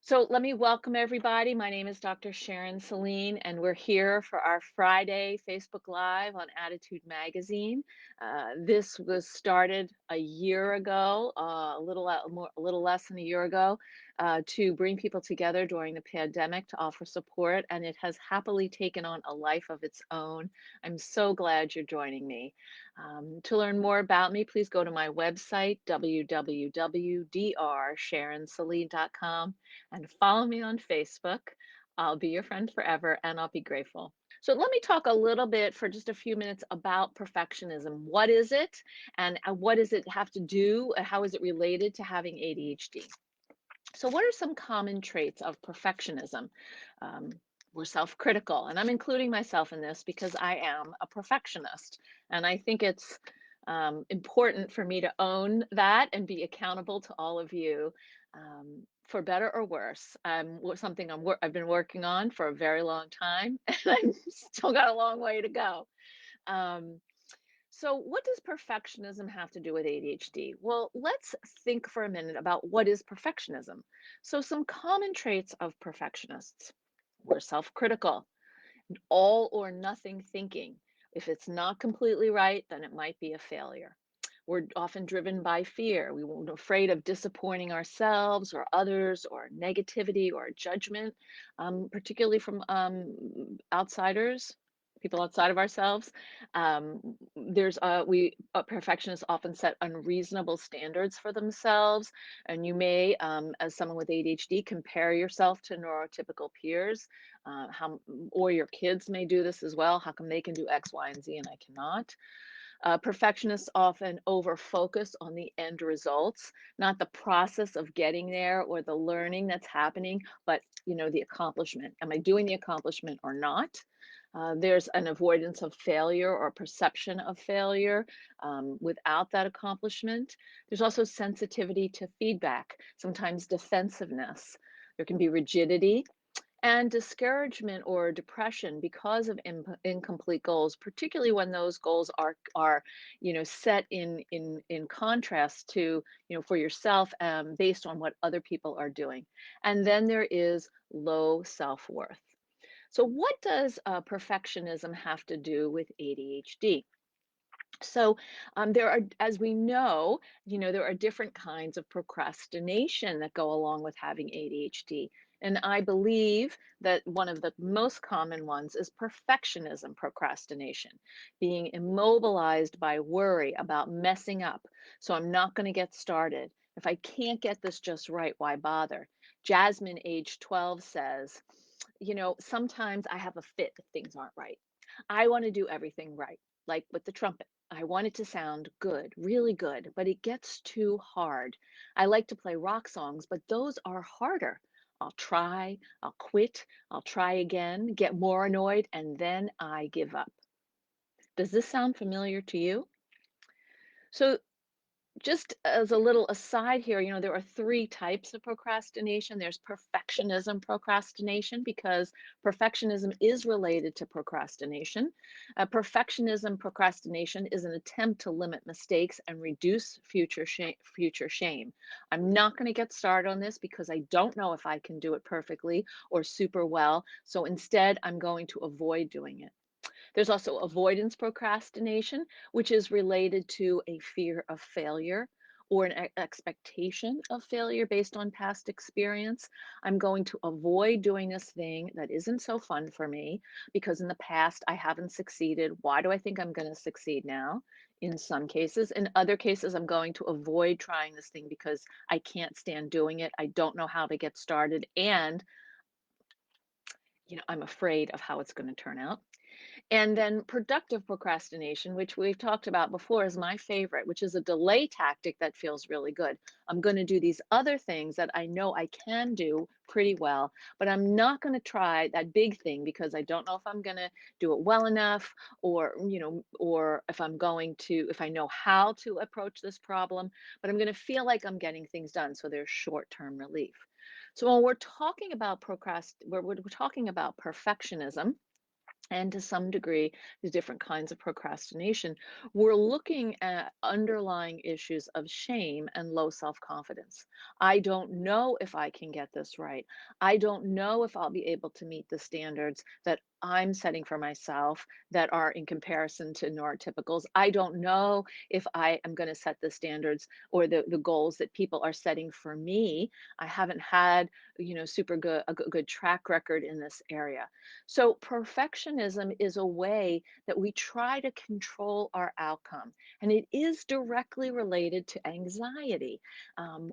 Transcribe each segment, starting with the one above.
So let me welcome everybody. My name is Dr. Sharon Saline, and we're here for our Friday Facebook Live on Attitude Magazine. This was started a year ago, a little less than a year ago, to bring people together during the pandemic to offer support, and it has happily taken on a life of its own. I'm so glad you're joining me. To learn more about me, please go to my website, www.drsharonsaline.com, and follow me on Facebook. I'll be your friend forever and I'll be grateful. So, let me talk a little bit for just a few minutes about perfectionism. What is it? And what does it have to do? How is it related to having ADHD? So, what are some common traits of perfectionism? Um, we're self critical, and I'm including myself in this because I am a perfectionist. And I think it's important for me to own that and be accountable to all of you, for better or worse. Something I've been working on for a very long time, and I've still got a long way to go. Um, so, what does perfectionism have to do with ADHD? Well, let's think for a minute about what is perfectionism. So, some common traits of perfectionists: we're self critical, all or nothing thinking. If it's not completely right, then it might be a failure. We're often driven by fear. We're afraid of disappointing ourselves or others, or negativity or judgment, particularly from outsiders, people outside of ourselves. Perfectionists often set unreasonable standards for themselves, and you may, as someone with ADHD, compare yourself to neurotypical peers. Or your kids may do this as well. How come they can do X, Y, and Z and I cannot? Perfectionists often over focus on the end results, not the process of getting there or the learning that's happening, but the accomplishment. Am I doing the accomplishment or not? There's an avoidance of failure or perception of failure without that accomplishment. There's also sensitivity to feedback, sometimes defensiveness. There can be rigidity and discouragement or depression because of incomplete goals, particularly when those goals are set in contrast to, for yourself, based on what other people are doing. And then there is low self-worth. So what does perfectionism have to do with ADHD? So, there are, as we know, there are different kinds of procrastination that go along with having ADHD. And I believe that one of the most common ones is perfectionism procrastination, being immobilized by worry about messing up. So I'm not going to get started. If I can't get this just right, why bother? Jasmine, age 12, says, sometimes I have a fit if things aren't right. I want to do everything right, like with the trumpet. I want it to sound good, really good, but it gets too hard. I like to play rock songs, but those are harder. I'll try, I'll quit, I'll try again, get more annoyed, and then I give up. Does this sound familiar to you? So, just as a little aside here, there are three types of procrastination. There's perfectionism procrastination, because perfectionism is related to procrastination. Perfectionism procrastination is an attempt to limit mistakes and reduce future shame. I'm not going to get started on this because I don't know if I can do it perfectly or super well. So instead, I'm going to avoid doing it. There's also avoidance procrastination, which is related to a fear of failure or an expectation of failure based on past experience. I'm going to avoid doing this thing that isn't so fun for me because in the past I haven't succeeded. Why do I think I'm going to succeed now? In some cases. In other cases, I'm going to avoid trying this thing because I can't stand doing it. I don't know how to get started. And, I'm afraid of how it's going to turn out. And then productive procrastination, which we've talked about before, is my favorite, which is a delay tactic that feels really good. I'm going to do these other things that I know I can do pretty well, but I'm not going to try that big thing because I don't know if I'm going to do it well enough, or if I know how to approach this problem, but I'm going to feel like I'm getting things done. So there's short-term relief. So when we're talking about we're talking about perfectionism, and to some degree, the different kinds of procrastination, we're looking at underlying issues of shame and low self confidence. I don't know if I can get this right. I don't know if I'll be able to meet the standards that I'm setting for myself that are in comparison to neurotypicals. I don't know if I am going to set the standards or the goals that people are setting for me. I haven't had, super good a good track record in this area. So, perfectionism is a way that we try to control our outcome, and it is directly related to anxiety,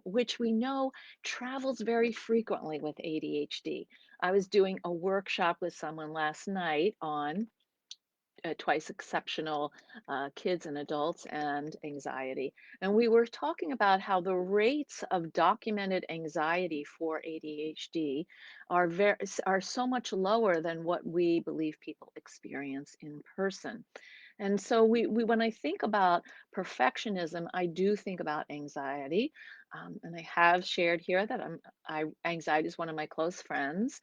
which we know travels very frequently with ADHD. I was doing a workshop with someone last night on twice exceptional kids and adults and anxiety. And we were talking about how the rates of documented anxiety for ADHD are so much lower than what we believe people experience in person. And so we when I think about perfectionism, I do think about anxiety. And I have shared here that anxiety is one of my close friends.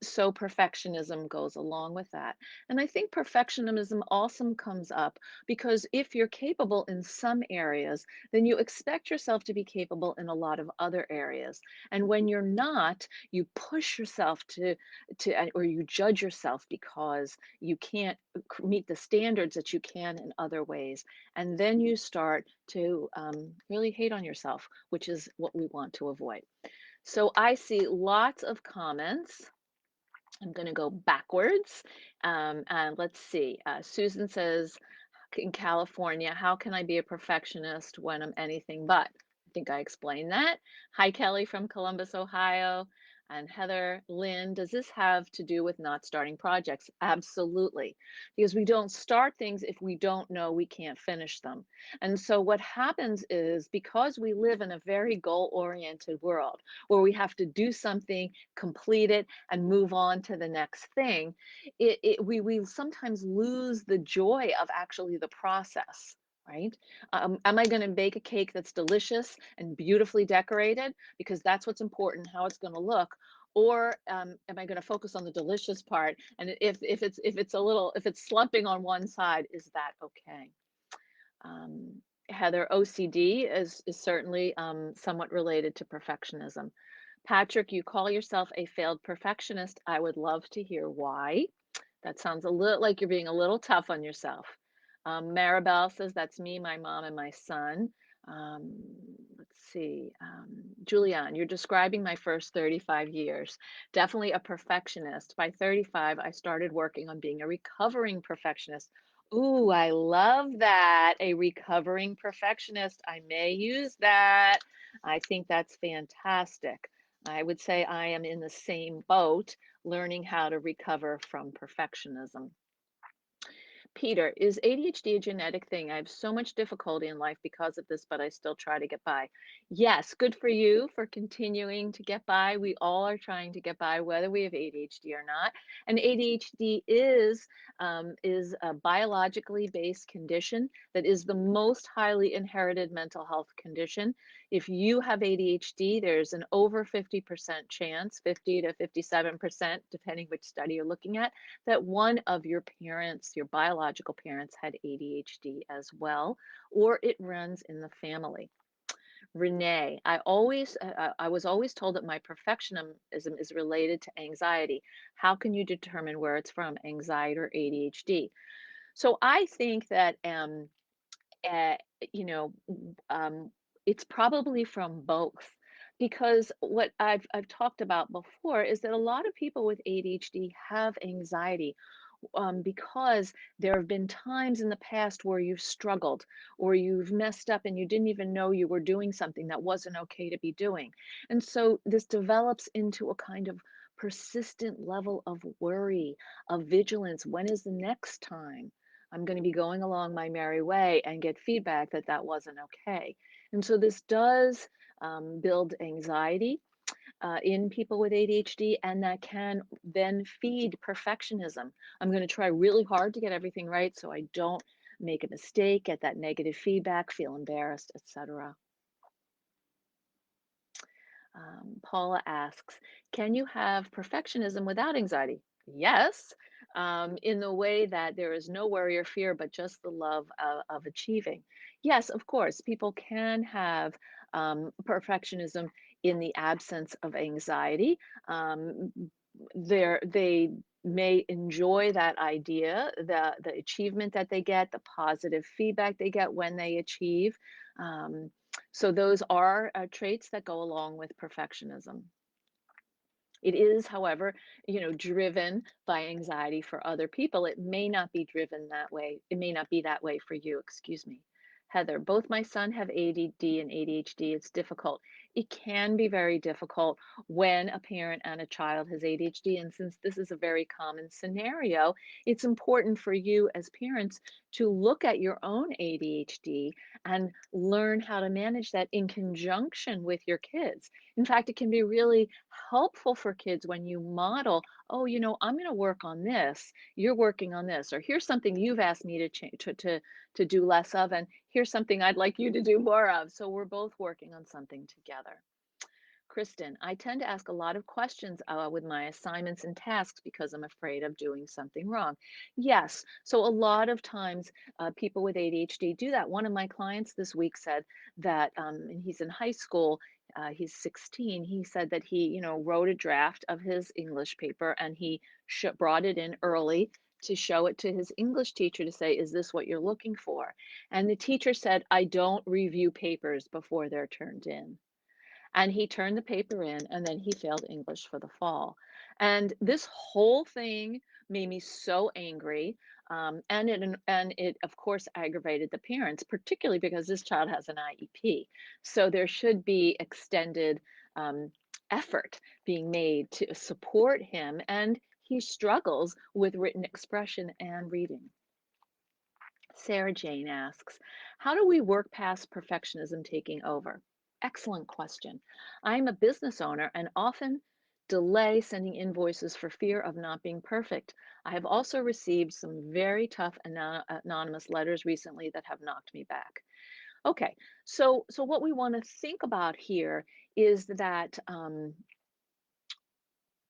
So perfectionism goes along with that. And I think perfectionism also comes up because if you're capable in some areas, then you expect yourself to be capable in a lot of other areas. And when you're not, you push yourself or you judge yourself because you can't meet the standards that you can in other ways. And then you start to really hate on yourself, which is what we want to avoid. So I see lots of comments. I'm going to go backwards. And let's see. Susan says, in California, how can I be a perfectionist when I'm anything but? I think I explained that. Hi, Kelly from Columbus, Ohio. And Heather, Lynn, does this have to do with not starting projects? Absolutely. Because we don't start things if we don't know we can't finish them. And so what happens is because we live in a very goal-oriented world where we have to do something, complete it, and move on to the next thing, we sometimes lose the joy of actually the process, right? Am I going to bake a cake that's delicious and beautifully decorated because that's what's important, how it's going to look? Or am I going to focus on the delicious part? And if it's slumping on one side, is that okay? Heather, OCD is certainly somewhat related to perfectionism. Patrick, you call yourself a failed perfectionist. I would love to hear why. That sounds a little like you're being a little tough on yourself. Maribel says, that's me, my mom, and my son. Um, let's see. Julianne, you're describing my first 35 years. Definitely a perfectionist. By 35, I started working on being a recovering perfectionist. Ooh, I love that. A recovering perfectionist. I may use that. I think that's fantastic. I would say I am in the same boat, learning how to recover from perfectionism. Peter, is ADHD a genetic thing? I have so much difficulty in life because of this, but I still try to get by. Yes, good for you for continuing to get by. We all are trying to get by, whether we have ADHD or not. And ADHD is a biologically based condition that is the most highly inherited mental health condition. If you have ADHD, there's an over 50% chance, 50 to 57%, depending which study you're looking at, that one of your parents, your biological parents, had ADHD as well, or it runs in the family. Renee, I was always told that my perfectionism is related to anxiety. How can you determine where it's from, anxiety or ADHD? So I think that uh, you know, um, it's probably from both. Because what I've talked about before is that a lot of people with ADHD have anxiety because there have been times in the past where you've struggled or you've messed up and you didn't even know you were doing something that wasn't okay to be doing. And so this develops into a kind of persistent level of worry, of vigilance. When is the next time I'm going to be going along my merry way and get feedback that that wasn't okay? And so this does build anxiety in people with ADHD, and that can then feed perfectionism. I'm going to try really hard to get everything right so I don't make a mistake, get that negative feedback, feel embarrassed, etc. Paula asks, can you have perfectionism without anxiety? Yes. in the way that there is no worry or fear, but just the love of achieving. Yes, of course, people can have perfectionism in the absence of anxiety. Um, they may enjoy that idea, the achievement that they get, the positive feedback they get when they achieve. Um, so those are traits that go along with perfectionism. It is, however, driven by anxiety for other people. It may not be driven that way. It may not be that way for you, excuse me. Heather, both my son have ADD and ADHD. It's difficult. It can be very difficult when a parent and a child has ADHD. And since this is a very common scenario, it's important for you as parents to look at your own ADHD and learn how to manage that in conjunction with your kids. In fact, it can be really helpful for kids when you model, oh, I'm going to work on this. You're working on this, or here's something you've asked me to change to do less of, and here's something I'd like you to do more of. So we're both working on something together. Kristen, I tend to ask a lot of questions with my assignments and tasks because I'm afraid of doing something wrong. Yes, so a lot of times people with ADHD do that. One of my clients this week said that, and he's in high school, he's 16. He said that he, wrote a draft of his English paper and he brought it in early to show it to his English teacher to say, is this what you're looking for? And the teacher said, I don't review papers before they're turned in. And he turned the paper in, and then he failed English for the fall. And this whole thing made me so angry, and it of course aggravated the parents, particularly because this child has an IEP. So there should be extended effort being made to support him, and he struggles with written expression and reading. Sarah Jane asks, how do we work past perfectionism taking over? Excellent question. I'm a business owner and often delay sending invoices for fear of not being perfect. I have also received some very tough anonymous letters recently that have knocked me back. Okay, so what we want to think about here is that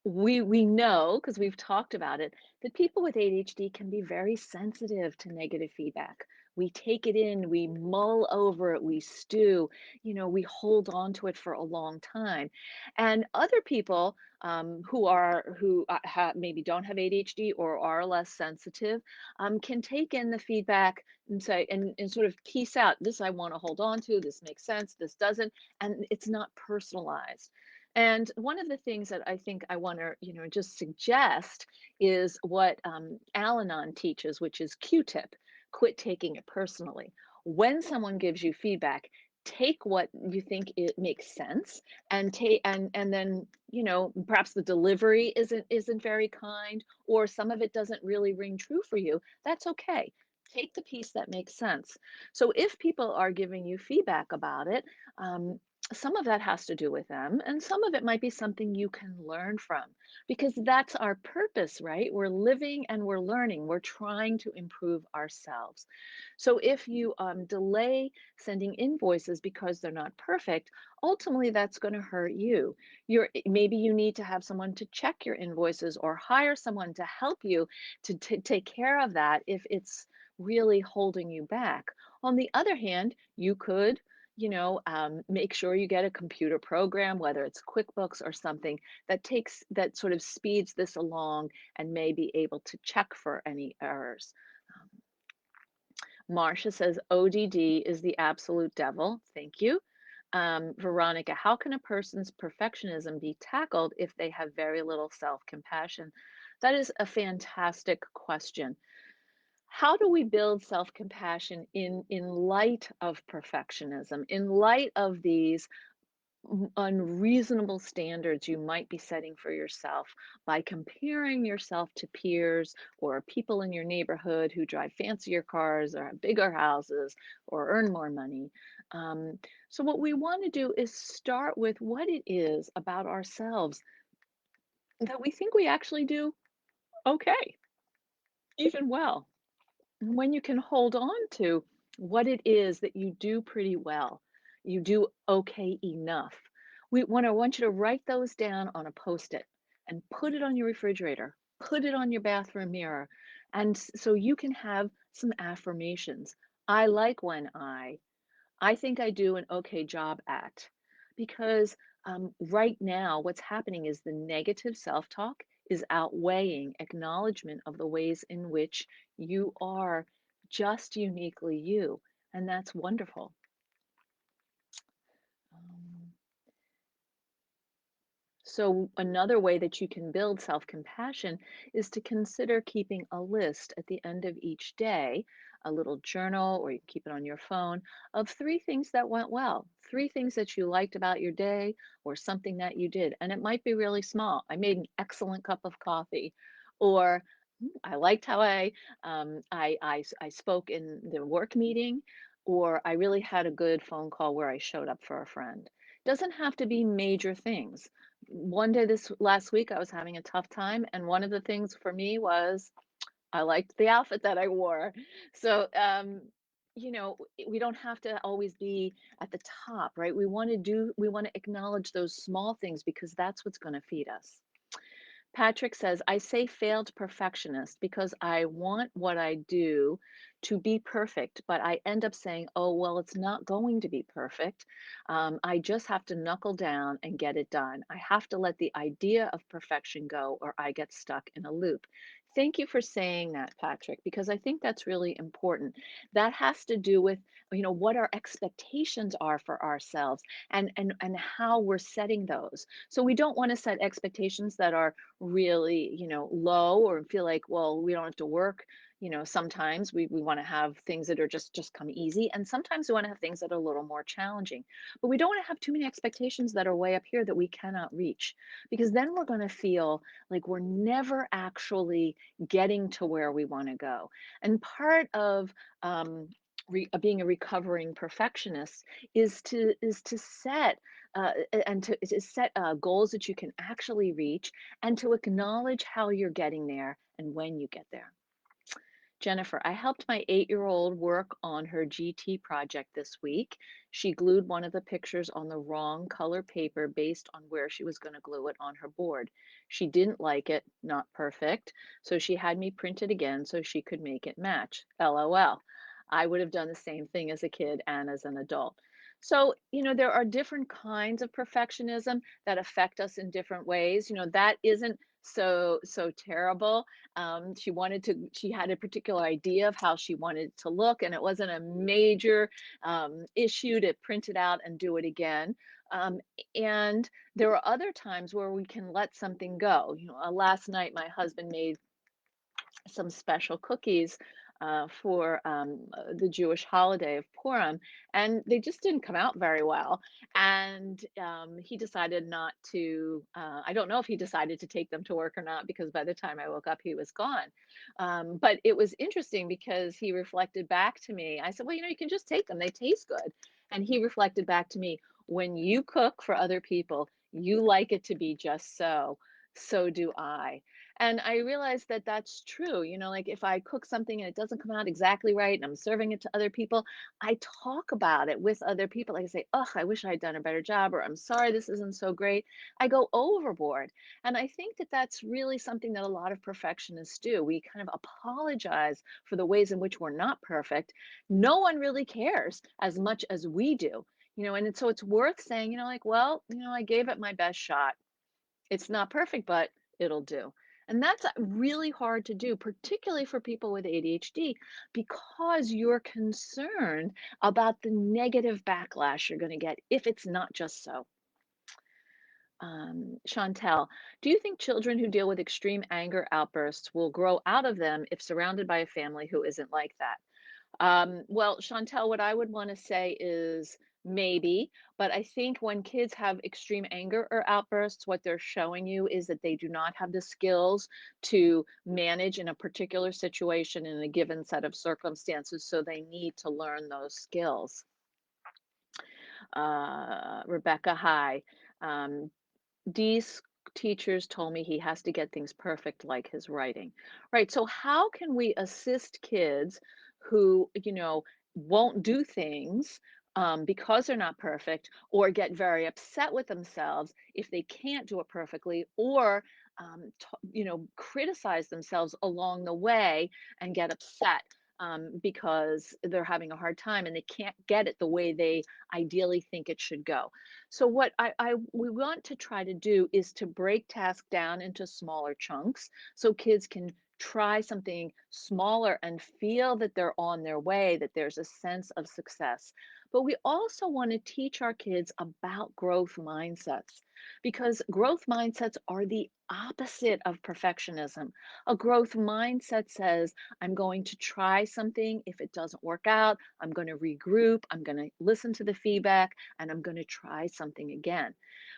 we know, because we've talked about it, that people with ADHD can be very sensitive to negative feedback. We take it in, we mull over it, we stew, we hold on to it for a long time. And other people who maybe don't have ADHD or are less sensitive can take in the feedback and say and sort of piece out, this I want to hold on to, this makes sense, this doesn't, and it's not personalized. And one of the things that I think I want to, just suggest is what Al-Anon teaches, which is Q-tip, quit taking it personally. When someone gives you feedback, take what you think it makes sense and take and then, perhaps the delivery isn't very kind or some of it doesn't really ring true for you. That's okay. Take the piece that makes sense. So if people are giving you feedback about it, um, some of that has to do with them, and some of it might be something you can learn from because that's our purpose, right? We're living and we're learning. We're trying to improve ourselves. So if you delay sending invoices because they're not perfect, ultimately that's going to hurt you. Maybe you need to have someone to check your invoices or hire someone to help you to take care of that if it's really holding you back. On the other hand, you could make sure you get a computer program, whether it's QuickBooks or something that sort of speeds this along and may be able to check for any errors. Um, Marcia says ODD is the absolute devil. Thank you. Veronica, how can a person's perfectionism be tackled if they have very little self-compassion? That is a fantastic question. How do we build self-compassion in light of perfectionism, in light of these unreasonable standards you might be setting for yourself by comparing yourself to peers or people in your neighborhood who drive fancier cars or have bigger houses or earn more money. Um, so, what we want to do is start with what it is about ourselves that we think we actually do okay, even well. When you can hold on to what it is that you do pretty well, you do okay enough. I want you to write those down on a post-it and put it on your refrigerator. Put it on your bathroom mirror. And so you can have some affirmations. I like when I think I do an okay job at. Because right now, what's happening is the negative self talk is outweighing acknowledgement of the ways in which you are just uniquely you. And that's wonderful. Um, So, another way that you can build self compassion is to consider keeping a list at the end of each day, a little journal, or you can keep it on your phone, of three things that went well, three things that you liked about your day, or something that you did. And it might be really small. I made an excellent cup of coffee, or I liked how I spoke in the work meeting, or I really had a good phone call where I showed up for a friend. Doesn't have to be major things. One day this last week, I was having a tough time, and one of the things for me was I liked the outfit that I wore. So, we don't have to always be at the top, right? We want to acknowledge those small things because that's what's going to feed us. Patrick says, I say failed perfectionist because I want what I do to be perfect, but I end up saying, oh, well, it's not going to be perfect. I just have to knuckle down and get it done. I have to let the idea of perfection go or I get stuck in a loop. Thank you for saying that, Patrick, because I think that's really important. That has to do with, what our expectations are for ourselves and how we're setting those. So we don't want to set expectations that are really, low or feel like, well, we don't have to work. Sometimes we want to have things that are just come easy. And sometimes we want to have things that are a little more challenging. But we don't want to have too many expectations that are way up here that we cannot reach. Because then we're going to feel like we're never actually getting to where we want to go. And part of being a recovering perfectionist is to set and to set goals that you can actually reach and to acknowledge how you're getting there and when you get there. Jennifer, I helped my 8-year-old work on her GT project this week. She glued one of the pictures on the wrong color paper based on where she was going to glue it on her board. She didn't like it, not perfect, so she had me print it again so she could make it match. LOL. I would have done the same thing as a kid and as an adult. So, there are different kinds of perfectionism that affect us in different ways. That isn't so terrible. She had a particular idea of how she wanted it to look, and it wasn't a major issue to print it out and do it again. Um, and there are other times where we can let something go. Last night my husband made some special cookies for the Jewish holiday of Purim, and they just didn't come out very well. And he decided not to. I don't know if he decided to take them to work or not because by the time I woke up, he was gone. But it was interesting because he reflected back to me. I said, "Well, you can just take them; they taste good." And he reflected back to me, "When you cook for other people, you like it to be just so. So do I." And I realized that that's true. Like if I cook something and it doesn't come out exactly right and I'm serving it to other people, I talk about it with other people. Like I say, "Ugh, I wish I had done a better job," or "I'm sorry, this isn't so great." I go overboard. And I think that that's really something that a lot of perfectionists do. We kind of apologize for the ways in which we're not perfect. No one really cares as much as we do. So it's worth saying, like, well, I gave it my best shot. It's not perfect, but it'll do. And that's really hard to do, particularly for people with ADHD, because you're concerned about the negative backlash you're going to get if it's not just so. Chantel, do you think children who deal with extreme anger outbursts will grow out of them if surrounded by a family who isn't like that? Well, Chantel, what I would want to say is maybe, but I think when kids have extreme anger or outbursts, what they're showing you is that they do not have the skills to manage in a particular situation in a given set of circumstances, so they need to learn those skills. Rebecca, hi. Um, D's teachers told me he has to get things perfect like his writing. Right. So how can we assist kids who, won't do things because they're not perfect, or get very upset with themselves if they can't do it perfectly, or criticize themselves along the way and get upset because they're having a hard time and they can't get it the way they ideally think it should go. So what I we want to try to do is to break tasks down into smaller chunks so kids can try something smaller and feel that they're on their way, that there's a sense of success. But we also want to teach our kids about growth mindsets because growth mindsets are the opposite of perfectionism. A growth mindset says, I'm going to try something. If it doesn't work out, I'm going to regroup, I'm going to listen to the feedback, and I'm going to try something again.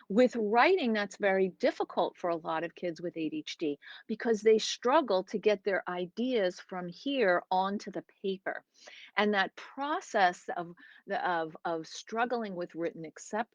With writing, that's very difficult for a lot of kids with ADHD because they struggle to get their ideas from here onto the paper. And that process of struggling with written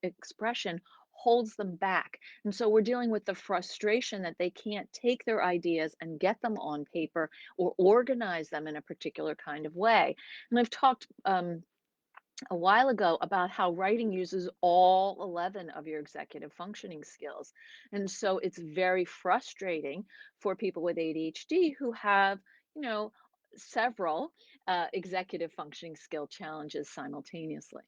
expression holds them back. And so we're dealing with the frustration that they can't take their ideas and get them on paper or organize them in a particular kind of way. And I've talked a while ago about how writing uses all 11 of your executive functioning skills. And so it's very frustrating for people with ADHD who have, you know, several executive functioning skill challenges simultaneously.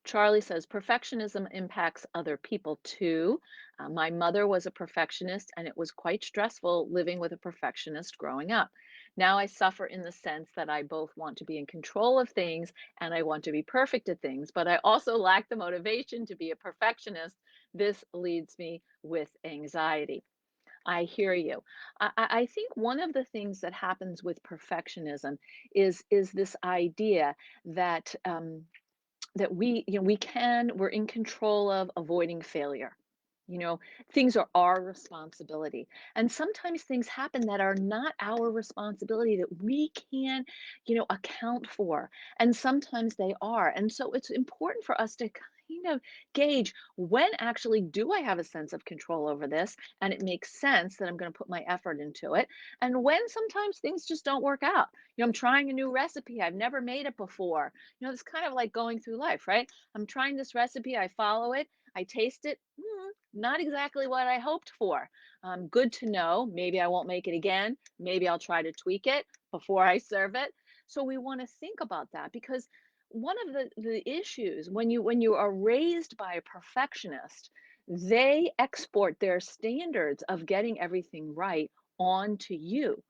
Charlie says perfectionism impacts other people too. My mother was a perfectionist, and it was quite stressful living with a perfectionist growing up. Now I suffer in the sense that I both want to be in control of things and I want to be perfect at things, but I also lack the motivation to be a perfectionist. This leads me with anxiety. I hear you. I think one of the things that happens with perfectionism is this idea that that we're in control of avoiding failure. You know, things are our responsibility. And sometimes things happen that are not our responsibility that we can, account for. And sometimes they are. And so it's important for us to kind of gauge, when actually do I have a sense of control over this and it makes sense that I'm going to put my effort into it, and when sometimes things just don't work out. I'm trying a new recipe, I've never made it before. It's kind of like going through life, right? I'm trying this recipe, I follow it, I taste it. Not exactly what I hoped for. Good to know. Maybe I won't make it again. Maybe I'll try to tweak it before I serve it. So we want to think about that because one of the issues when you are raised by a perfectionist, they export their standards of getting everything right onto you.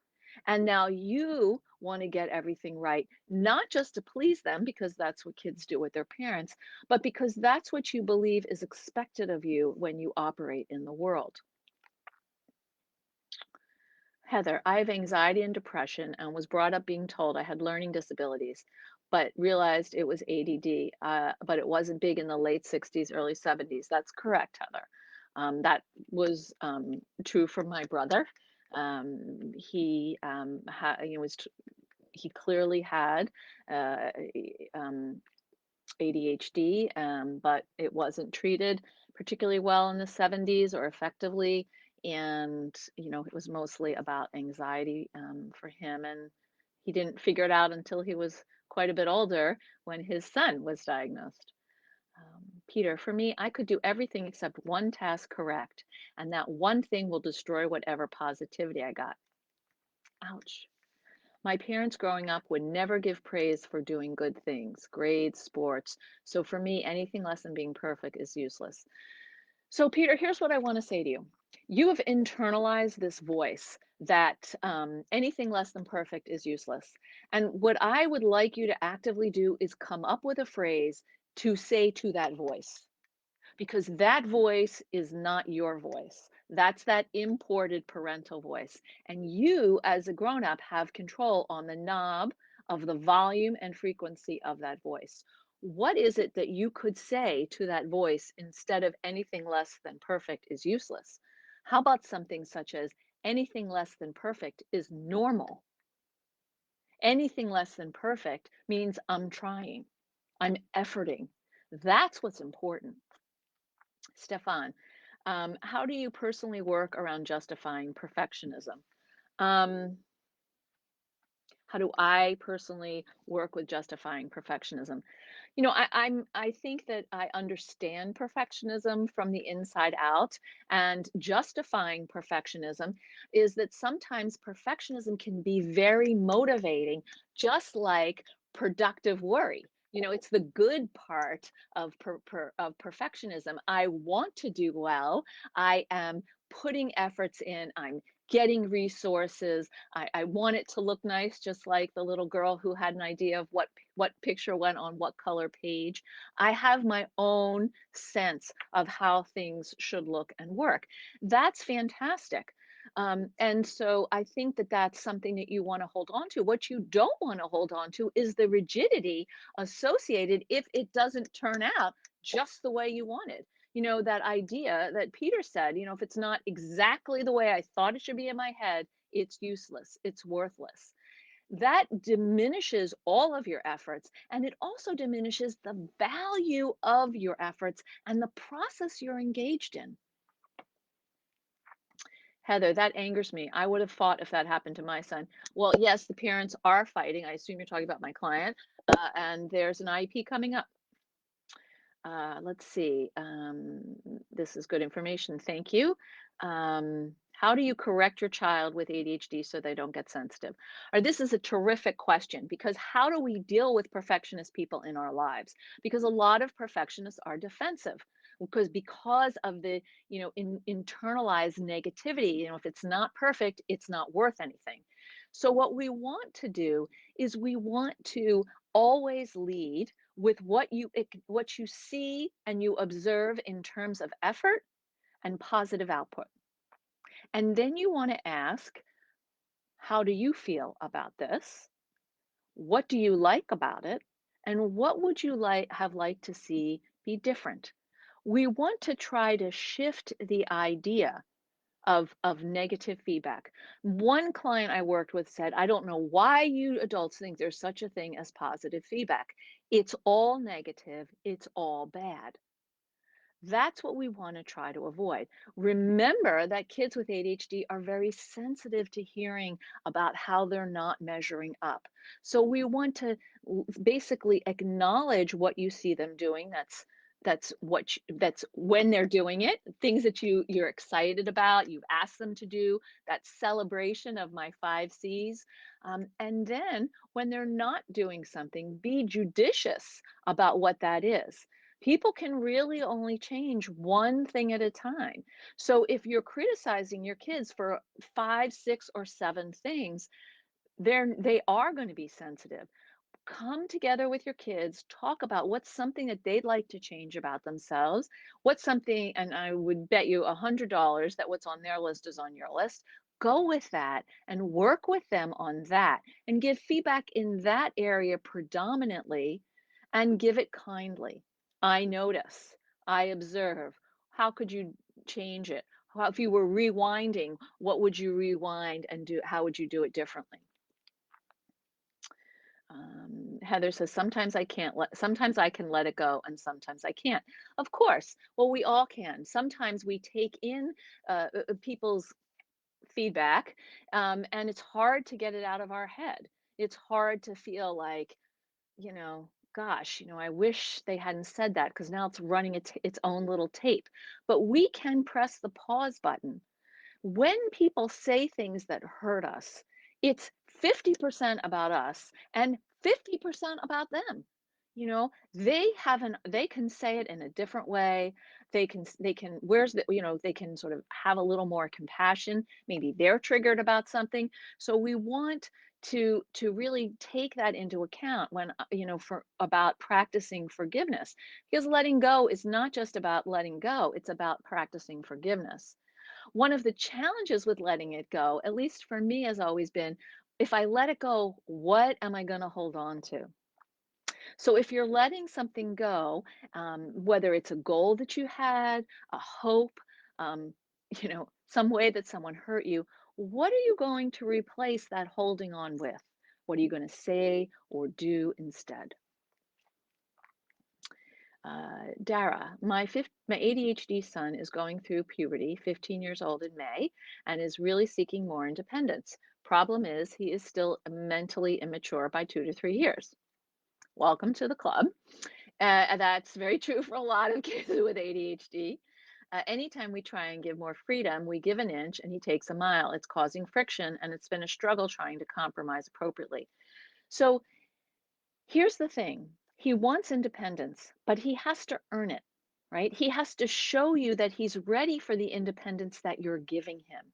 And now you want to get everything right, not just to please them, because that's what kids do with their parents, but because that's what you believe is expected of you when you operate in the world. Heather, I have anxiety and depression and was brought up being told I had learning disabilities, but realized it was ADD. But it wasn't big in the late 60s, early 70s. That's correct, Heather. That was true for my brother. He clearly had uh, um, ADHD, but it wasn't treated particularly well in the 70s or effectively. And, it was mostly about anxiety for him. And he didn't figure it out until he was quite a bit older when his son was diagnosed. Peter, for me, I could do everything except one task correct, and that one thing will destroy whatever positivity I got. Ouch. My parents growing up would never give praise for doing good things, grades, sports. So for me, anything less than being perfect is useless. So, Peter, here's what I want to say to you. You have internalized this voice that anything less than perfect is useless. And what I would like you to actively do is come up with a phrase to say to that voice, because that voice is not your voice. That's that imported parental voice. And you, as a grown up, have control on the knob of the volume and frequency of that voice. What is it that you could say to that voice instead of anything less than perfect is useless? How about something such as anything less than perfect is normal? Anything less than perfect means I'm trying, I'm efforting. That's what's important. Stefan, how do you personally work around justifying perfectionism? Um, How do I personally work with justifying perfectionism? I think that I understand perfectionism from the inside out, and justifying perfectionism is that sometimes perfectionism can be very motivating, just like productive worry. It's the good part of of perfectionism. I want to do well. I am putting efforts in. I'm getting resources. I want it to look nice, just like the little girl who had an idea of what picture went on what color page. I have my own sense of how things should look and work. That's fantastic. And so I think that that's something that you want to hold on to. What you don't want to hold on to is the rigidity associated if it doesn't turn out just the way you wanted. That idea that Peter said, if it's not exactly the way I thought it should be in my head, it's useless, it's worthless. That diminishes all of your efforts, and it also diminishes the value of your efforts and the process you're engaged in. Heather, that angers me. I would have fought if that happened to my son. Well, yes, the parents are fighting. I assume you're talking about my client, and there's an IEP coming up. Let's see. This is good information. Thank you. How do you correct your child with ADHD so they don't get sensitive? Or this is a terrific question, because how do we deal with perfectionist people in our lives? Because a lot of perfectionists are defensive because of the internalized negativity. If it's not perfect, it's not worth anything. So what we want to do is we want to always lead with what you see and you observe in terms of effort and positive output. And then you want to ask, how do you feel about this? What do you like about it? And what would you have liked to see be different? We want to try to shift the idea of negative feedback. One client I worked with said, "I don't know why you adults think there's such a thing as positive feedback. It's all negative, it's all bad." That's what we want to try to avoid. Remember that kids with ADHD are very sensitive to hearing about how they're not measuring up. So we want to basically acknowledge what you see them doing. That's when they're doing it, things that you're excited about, you've asked them to do, that celebration of my 5 C's. And then when they're not doing something, be judicious about what that is. People can really only change one thing at a time. So if you're criticizing your kids for 5, 6, or 7 things, they are going to be sensitive. Come together with your kids, talk about what's something that they'd like to change about themselves. What's something, and I would bet you $100 that what's on their list is on your list. Go with that and work with them on that and give feedback in that area predominantly, and give it kindly. I notice, I observe. How could you change it? If you were rewinding, what would you rewind and do? How would you do it differently? Heather says, sometimes I can let it go and sometimes I can't. Of course. Well, we all can. Sometimes we take in people's feedback, and it's hard to get it out of our head. It's hard to feel like, gosh, I wish they hadn't said that, because now it's running its own little tape. But we can press the pause button when people say things that hurt us. It's 50% about us and 50% about them. They can say it in a different way. They can they can sort of have a little more compassion. Maybe they're triggered about something. So we want to really take that into account when for about practicing forgiveness, because letting go is not just about letting go, it's about practicing forgiveness. One of the challenges with letting it go, at least for me, has always been, if I let it go, what am I going to hold on to? So if you're letting something go, whether it's a goal that you had, a hope, um, some way that someone hurt you, what are you going to replace that holding on with? What are you going to say or do instead? Dara, my ADHD son is going through puberty, 15 years old in May, and is really seeking more independence. Problem is, he is still mentally immature by 2 to 3 years. Welcome to the club. That's very true for a lot of kids with ADHD. Anytime we try and give more freedom, we give an inch and he takes a mile. It's causing friction, and it's been a struggle trying to compromise appropriately. So here's the thing. He wants independence, but he has to earn it, right? He has to show you that he's ready for the independence that you're giving him.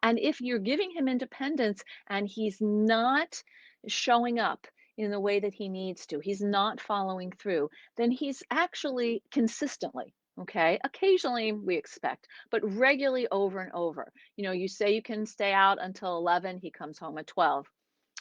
And if you're giving him independence and he's not showing up in the way that he needs to, he's not following through, then he's actually consistently, okay? Occasionally we expect, but regularly over and over. You say you can stay out until 11, he comes home at 12.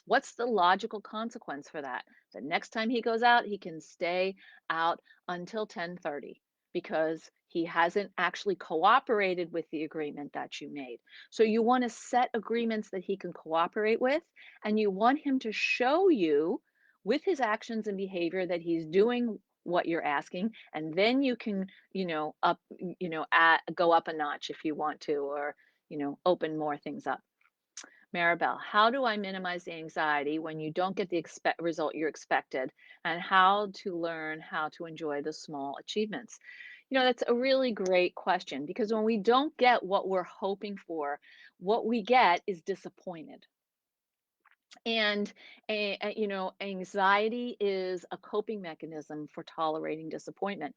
What's the logical consequence for that? The next time he goes out, he can stay out until 10:30 because he hasn't actually cooperated with the agreement that you made. So you want to set agreements that he can cooperate with, and you want him to show you with his actions and behavior that he's doing what you're asking, and then you can, go up a notch if you want to, or, open more things up. Maribel, how do I minimize the anxiety when you don't get the result you expected, and how to learn how to enjoy the small achievements? That's a really great question because when we don't get what we're hoping for, what we get is disappointed. And, anxiety is a coping mechanism for tolerating disappointment.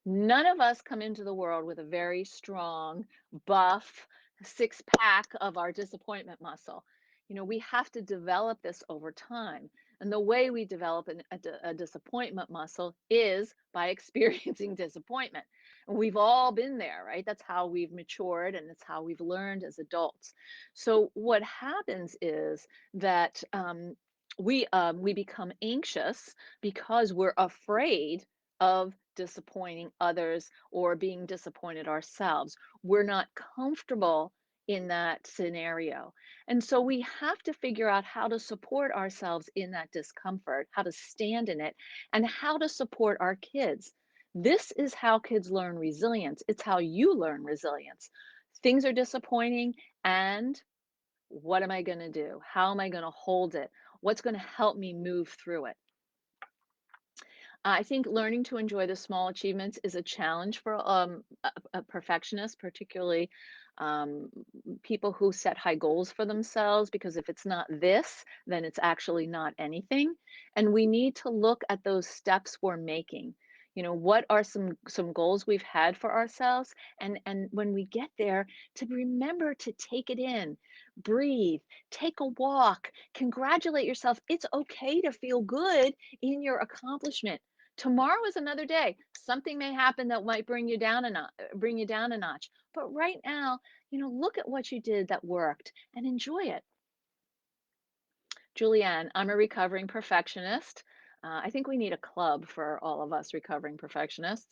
None of us come into the world with a very strong, buff six pack of our disappointment muscle. We have to develop this over time. And the way we develop a disappointment muscle is by experiencing disappointment. And we've all been there, right? That's how we've matured and it's how we've learned as adults. So, what happens is that we become anxious because we're afraid of disappointing others or being disappointed ourselves. We're not comfortable in that scenario. And so we have to figure out how to support ourselves in that discomfort, how to stand in it, and how to support our kids. This is how kids learn resilience. It's how you learn resilience. Things are disappointing, and what am I going to do? How am I going to hold it? What's going to help me move through it? I think learning to enjoy the small achievements is a challenge for a perfectionist, particularly um, people who set high goals for themselves, because if it's not this, then it's actually not anything. And we need to look at those steps we're making. What are some goals we've had for ourselves? And when we get there, to remember to take it in, breathe, take a walk, congratulate yourself. It's okay to feel good in your accomplishment. Tomorrow is another day. Something may happen that might bring you down a notch. But right now, look at what you did that worked and enjoy it. Julianne, I'm a recovering perfectionist. I think we need a club for all of us recovering perfectionists.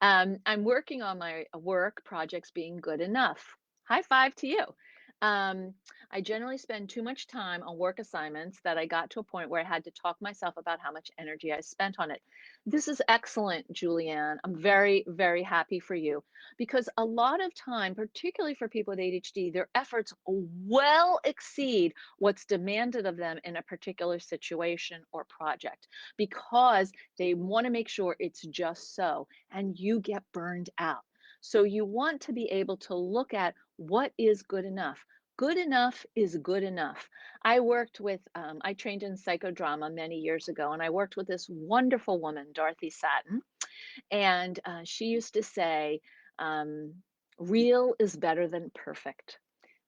I'm working on my work projects being good enough. High five to you. Um, I generally spend too much time on work assignments that I got to a point where I had to talk myself about how much energy I spent on it. This is excellent, Julianne. I'm very, very happy for you because a lot of time, particularly for people with ADHD, their efforts well exceed what's demanded of them in a particular situation or project because they want to make sure it's just so, and you get burned out. So you want to be able to look at what is good enough. Good enough is good enough. I trained in psychodrama many years ago, and I worked with this wonderful woman, Dorothy Satin, and she used to say, real is better than perfect.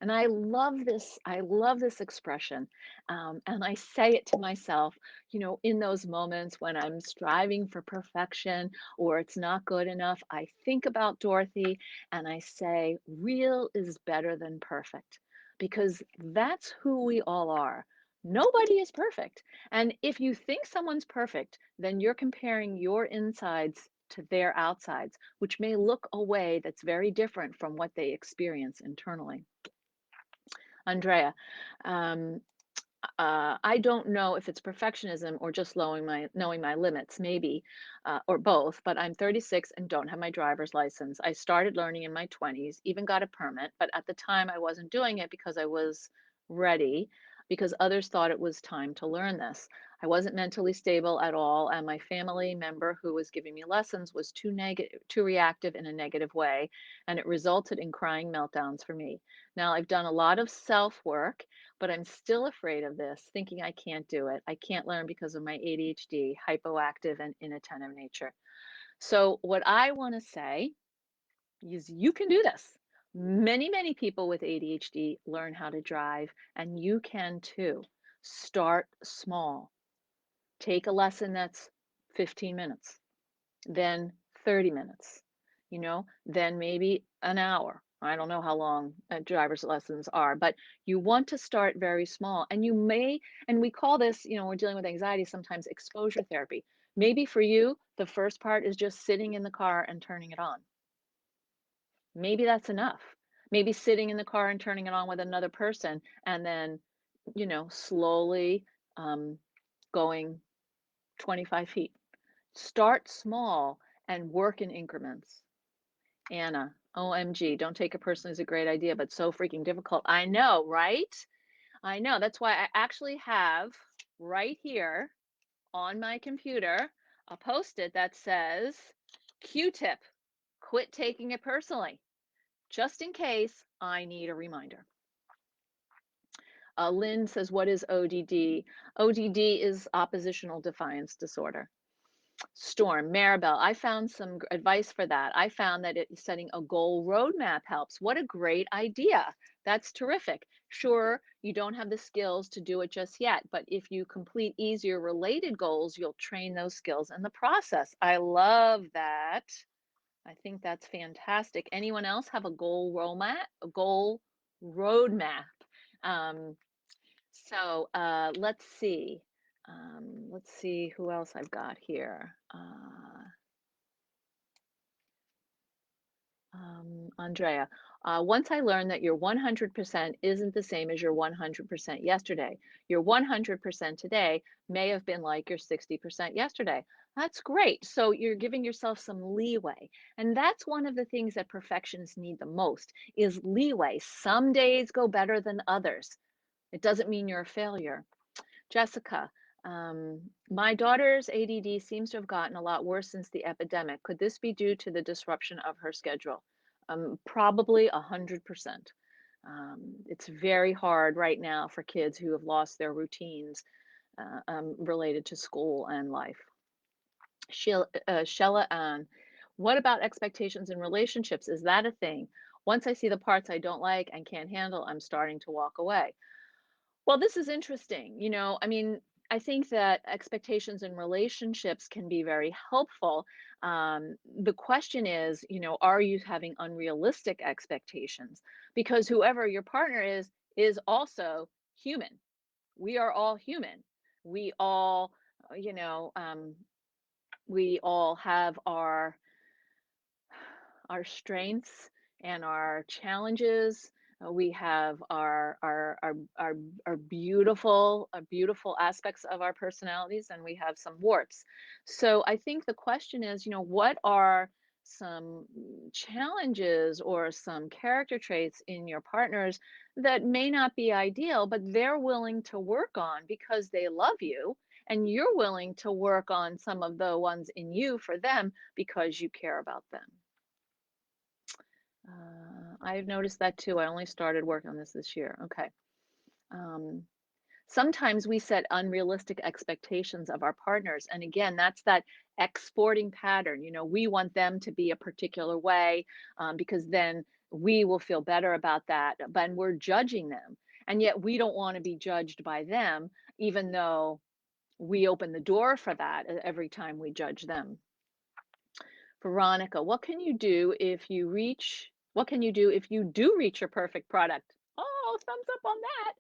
And I love this. I love this expression. And I say it to myself, in those moments when I'm striving for perfection or it's not good enough. I think about Dorothy and I say, real is better than perfect because that's who we all are. Nobody is perfect. And if you think someone's perfect, then you're comparing your insides to their outsides, which may look a way that's very different from what they experience internally. Andrea, um, I don't know if it's perfectionism or just knowing my limits, maybe, or both. But I'm 36 and don't have my driver's license. I started learning in my 20s, even got a permit, but at the time I wasn't doing it because I was ready, because others thought it was time to learn this. I wasn't mentally stable at all, and my family member who was giving me lessons was too reactive in a negative way, and it resulted in crying meltdowns for me. Now I've done a lot of self work, but I'm still afraid of this, thinking I can't do it. I can't learn because of my ADHD, hypoactive and inattentive nature. So, what I want to say is you can do this. Many people with ADHD learn how to drive, and you can too. Start small. Take a lesson that's 15 minutes, then 30 minutes, then maybe an hour. I don't know how long driver's lessons are, but you want to start very small. And and we call this, we're dealing with anxiety sometimes, exposure therapy. Maybe for you, the first part is just sitting in the car and turning it on. Maybe that's enough. Maybe sitting in the car and turning it on with another person and then, slowly um, going 25 feet. Start small and work in increments. Anna, OMG, don't take it personally, is a great idea, but so freaking difficult. I know, right? I know. That's why I actually have right here on my computer a post-it that says Q-tip, quit taking it personally, just in case I need a reminder. Lynn says, what is ODD? ODD is oppositional defiance disorder. Storm, Maribel, I found some advice for that. I found that setting a goal roadmap helps. What a great idea. That's terrific. Sure, you don't have the skills to do it just yet, but if you complete easier related goals, you'll train those skills in the process. I love that. I think that's fantastic. Anyone else have a goal roadmap? A goal roadmap. Um, let's see. Let's see who else I've got here. Andrea, once I learned that your 100% isn't the same as your 100% yesterday. Your 100% today may have been like your 60% yesterday. That's great. So you're giving yourself some leeway. And that's one of the things that perfectionists need the most is leeway. Some days go better than others. It doesn't mean you're a failure. Jessica, my daughter's ADD seems to have gotten a lot worse since the epidemic. Could this be due to the disruption of her schedule? Probably 100%. It's very hard right now for kids who have lost their routines related to school and life. Shella Ann, what about expectations in relationships? Is that a thing? Once I see the parts I don't like and can't handle, I'm starting to walk away. Well, this is interesting. I mean, I think that expectations in relationships can be very helpful. The question is, are you having unrealistic expectations? Because whoever your partner is also human. We are all human. We all, uh, you know, um, we all have our strengths and our challenges. We have our beautiful aspects of our personalities, and we have some warts. So I think the question is, what are some challenges or some character traits in your partners that may not be ideal, but they're willing to work on because they love you, and you're willing to work on some of the ones in you for them because you care about them. I've noticed that too. I only started work on this year. Okay. Um, Sometimes we set unrealistic expectations of our partners. And again, that's that exporting pattern. We want them to be a particular way because then we will feel better about that. But we're judging them. And yet we don't want to be judged by them, even though we open the door for that every time we judge them. Veronica, what can you do if you do reach your perfect product? Oh, thumbs up on that.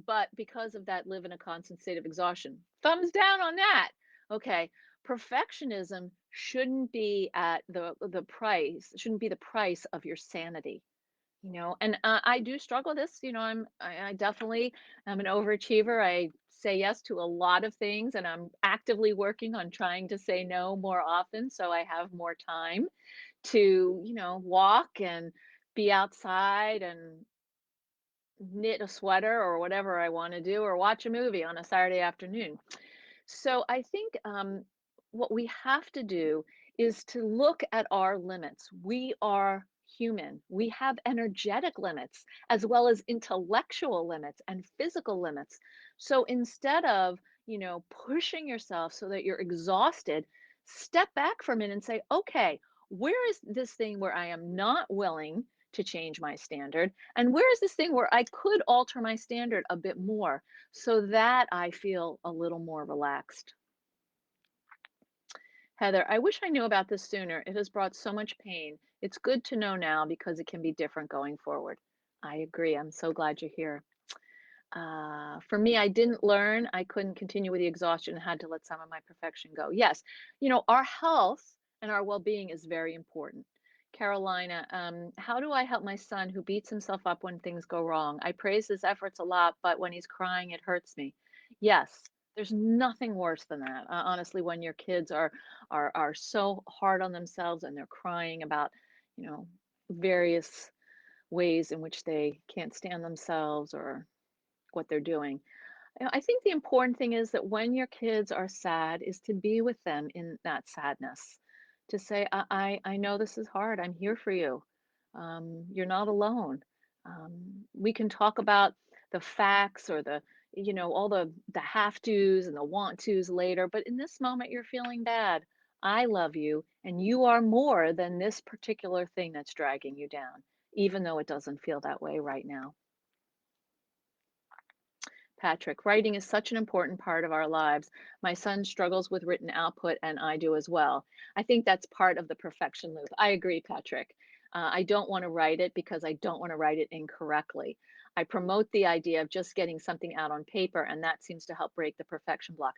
But because of that, live in a constant state of exhaustion. Thumbs down on that. Okay. Perfectionism shouldn't be at the price, shouldn't be the price of your sanity. And I do struggle with this. I definitely am an overachiever. I say yes to a lot of things, and I'm actively working on trying to say no more often so I have more time to, walk and be outside and knit a sweater or whatever I want to do or watch a movie on a Saturday afternoon. So I think what we have to do is to look at our limits. We are human. We have energetic limits as well as intellectual limits and physical limits. So instead of, pushing yourself so that you're exhausted, step back for a minute and say, okay, where is this thing where I am not willing to change my standard? And where is this thing where I could alter my standard a bit more so that I feel a little more relaxed? Heather, I wish I knew about this sooner. It has brought so much pain. It's good to know now because it can be different going forward. I agree. I'm so glad you're here. For me, I didn't learn. I couldn't continue with the exhaustion and had to let some of my perfection go. Yes, our health and our well being is very important. Carolina, how do I help my son who beats himself up when things go wrong? I praise his efforts a lot, but when he's crying, it hurts me. Yes, there's nothing worse than that. Honestly, when your kids are so hard on themselves and they're crying about, you know, various ways in which they can't stand themselves or what they're doing. I think the important thing is that when your kids are sad is to be with them in that sadness, to say, I know this is hard. I'm here for you. You're not alone. We can talk about the facts or all the have tos and the want tos later, but in this moment, you're feeling bad. I love you, and you are more than this particular thing that's dragging you down, even though it doesn't feel that way right now. Patrick, writing is such an important part of our lives. My son struggles with written output, and I do as well. I think that's part of the perfection loop. I agree, Patrick. I don't want to write it because I don't want to write it incorrectly. I promote the idea of just getting something out on paper, and that seems to help break the perfection block.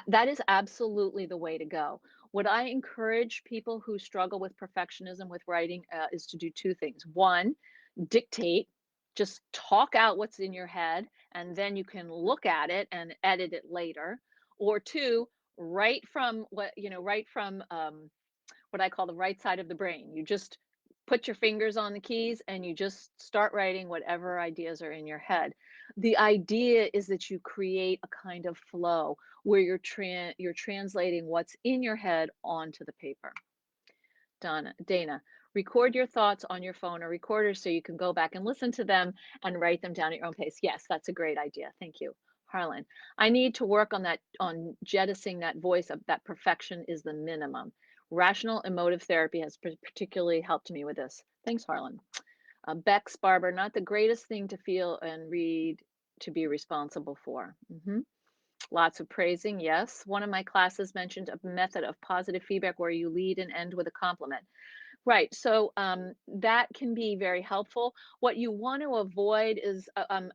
That is absolutely the way to go. What I encourage people who struggle with perfectionism with writing is to do two things. One, dictate, just talk out what's in your head, and then you can look at it and edit it later. Or two, write from what I call the right side of the brain. You just put your fingers on the keys and you just start writing whatever ideas are in your head. The idea is that you create a kind of flow where you're translating what's in your head onto the paper. Dana, record your thoughts on your phone or recorder so you can go back and listen to them and write them down at your own pace. Yes, that's a great idea. Thank you. Harlan, I need to work on that, on jettisoning that voice of that perfection is the minimum. Rational emotive therapy has particularly helped me with this. Thanks, Harlan. Bex Barber, not the greatest thing to feel and read to be responsible for. Lots of praising, yes. One of my classes mentioned a method of positive feedback where you lead and end with a compliment. Right. So that can be very helpful. What you want to avoid is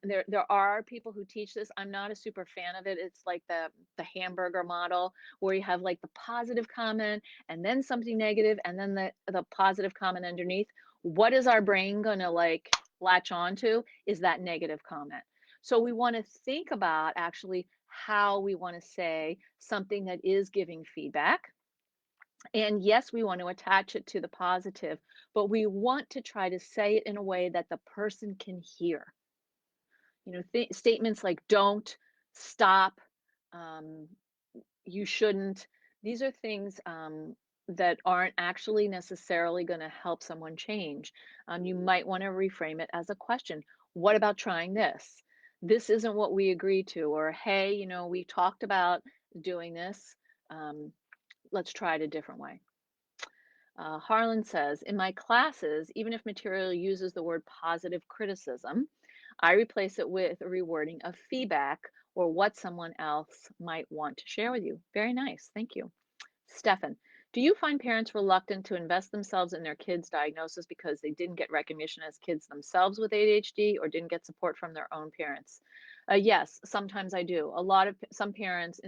there are people who teach this. I'm not a super fan of it. It's like the hamburger model where you have like the positive comment and then something negative and then the positive comment underneath. What is our brain going to like latch onto is that negative comment. So we want to think about actually how we want to say something that is giving feedback, and yes, we want to attach it to the positive, but we want to try to say it in a way that the person can hear. Statements like don't, stop, um, you shouldn't. These are things that aren't actually necessarily going to help someone change. You might want to reframe it as a question. What about trying this? This isn't what we agreed to. Or, hey, we talked about doing this. Um, let's try it a different way. Harlan says, in my classes, even if material uses the word positive criticism, I replace it with a rewording of feedback or what someone else might want to share with you. Very nice. Thank you. Stefan, do you find parents reluctant to invest themselves in their kids' diagnosis because they didn't get recognition as kids themselves with ADHD or didn't get support from their own parents? Yes, sometimes I do. Some parents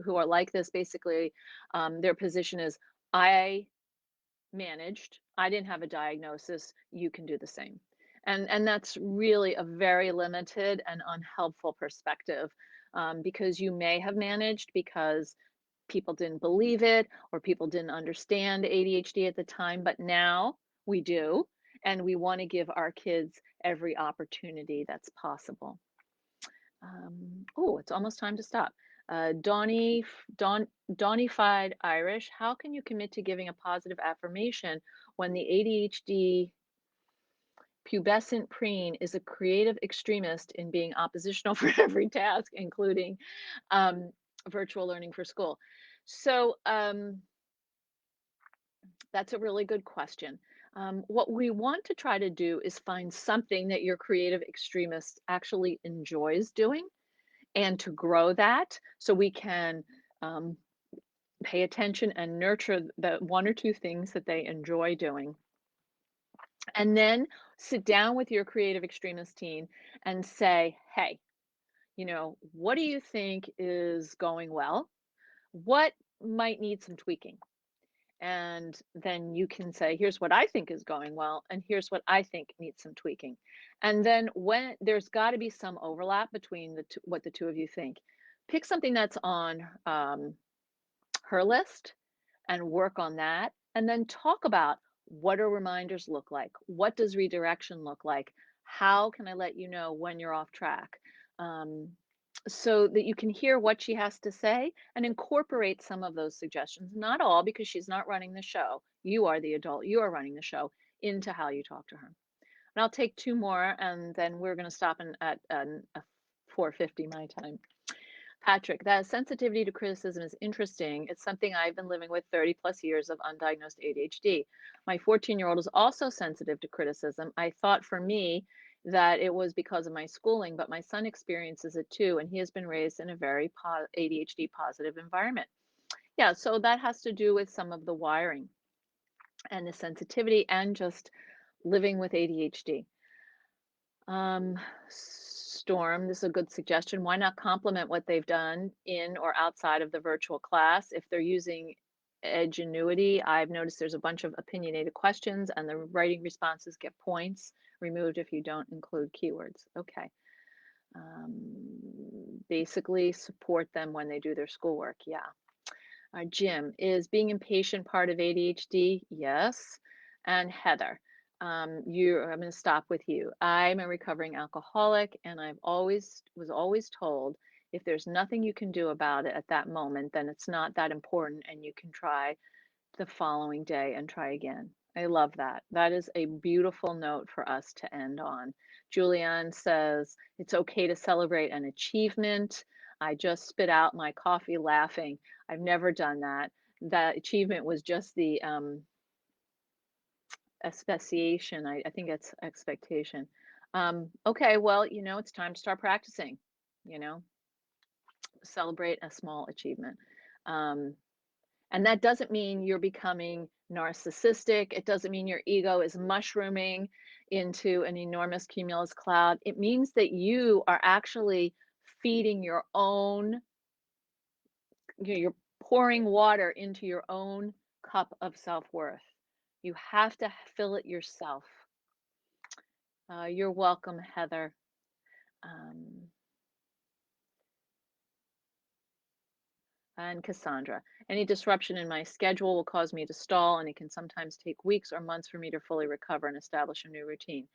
who are like this, basically, their position is, I managed. I didn't have a diagnosis. You can do the same. And that's really a very limited and unhelpful perspective, because you may have managed because people didn't believe it or people didn't understand ADHD at the time, but now we do, and we want to give our kids every opportunity that's possible. Oh, it's almost time to stop. Donnified Irish, how can you commit to giving a positive affirmation when the ADHD pubescent preen is a creative extremist in being oppositional for every task, including um, virtual learning for school? So that's a really good question. What we want to try to do is find something that your creative extremist actually enjoys doing and to grow that so we can um, pay attention and nurture the one or two things that they enjoy doing. And then sit down with your creative extremist team and say, hey, what do you think is going well? What might need some tweaking? And then you can say, here's what I think is going well, and here's what I think needs some tweaking. And then when there's got to be some overlap between what the two of you think, pick something that's on her list and work on that. And then talk about what do reminders look like? What does redirection look like? How can I let you know when you're off track? Um, so that you can hear what she has to say and incorporate some of those suggestions. Not all, because she's not running the show. You are the adult, you are running the show into how you talk to her. And I'll take two more and then we're going to stop at 4:50 my time. Patrick, that sensitivity to criticism is interesting. It's something I've been living with 30 plus years of undiagnosed ADHD. My 14-year-old is also sensitive to criticism. I thought for me that it was because of my schooling, but my son experiences it too, and he has been raised in a very ADHD positive environment. Yeah, so that has to do with some of the wiring and the sensitivity and just living with ADHD. Storm, this is a good suggestion. Why not complement what they've done in or outside of the virtual class? If they're using Edgenuity, I've noticed there's a bunch of opinionated questions and the writing responses get points removed if you don't include keywords. Okay. Basically support them when they do their schoolwork. Yeah. Jim, is being impatient part of ADHD? Yes. And Heather, I'm going to stop with you. I'm a recovering alcoholic, and I've always was always told if there's nothing you can do about it at that moment, then it's not that important, and you can try the following day and try again. I love that. That is a beautiful note for us to end on. Julianne says, it's okay to celebrate an achievement. I just spit out my coffee laughing. I've never done that. That achievement was just the expectation. I think it's expectation. Okay, well, it's time to start practicing, you know, celebrate a small achievement. Um, And that doesn't mean you're becoming narcissistic. It doesn't mean your ego is mushrooming into an enormous cumulus cloud. It means that you are actually feeding your own, you're pouring water into your own cup of self worth. You have to fill it yourself. You're welcome, Heather. Um, And Cassandra, any disruption in my schedule will cause me to stall, and it can sometimes take weeks or months for me to fully recover and establish a new routine.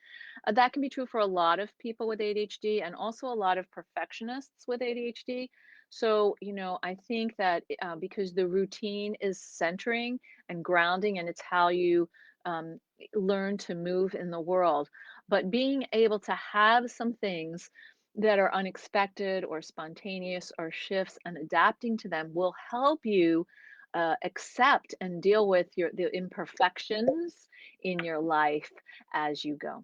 That can be true for a lot of people with ADHD and also a lot of perfectionists with ADHD. So, I think that because the routine is centering and grounding, and it's how you um, learn to move in the world, but being able to have some things that are unexpected or spontaneous or shifts and adapting to them will help you accept and deal with the imperfections in your life as you go.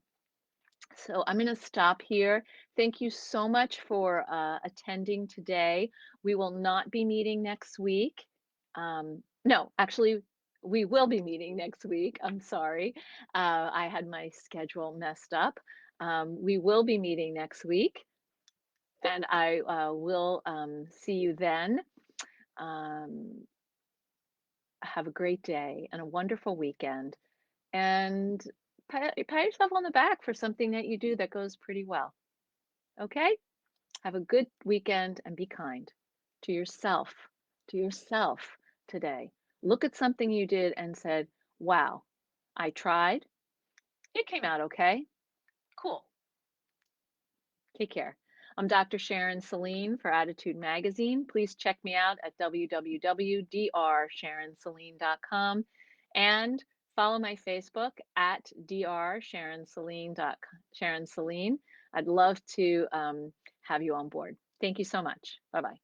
So I'm going to stop here. Thank you so much for attending today. We will not be meeting next week. No, actually, we will be meeting next week. I'm sorry. I had my schedule messed up. We will be meeting next week. And I will see you then. Um, have a great day and a wonderful weekend. And pat yourself on the back for something that you do that goes pretty well. Okay? Have a good weekend and be kind to yourself today. Look at something you did and said, wow, I tried. It came out okay. Cool. Take care. I'm Dr. Sharon Saline for Attitude Magazine. Please check me out at www.drsharonsaline.com and follow my Facebook at Sharon Saline. I'd love to have you on board. Thank you so much. Bye bye.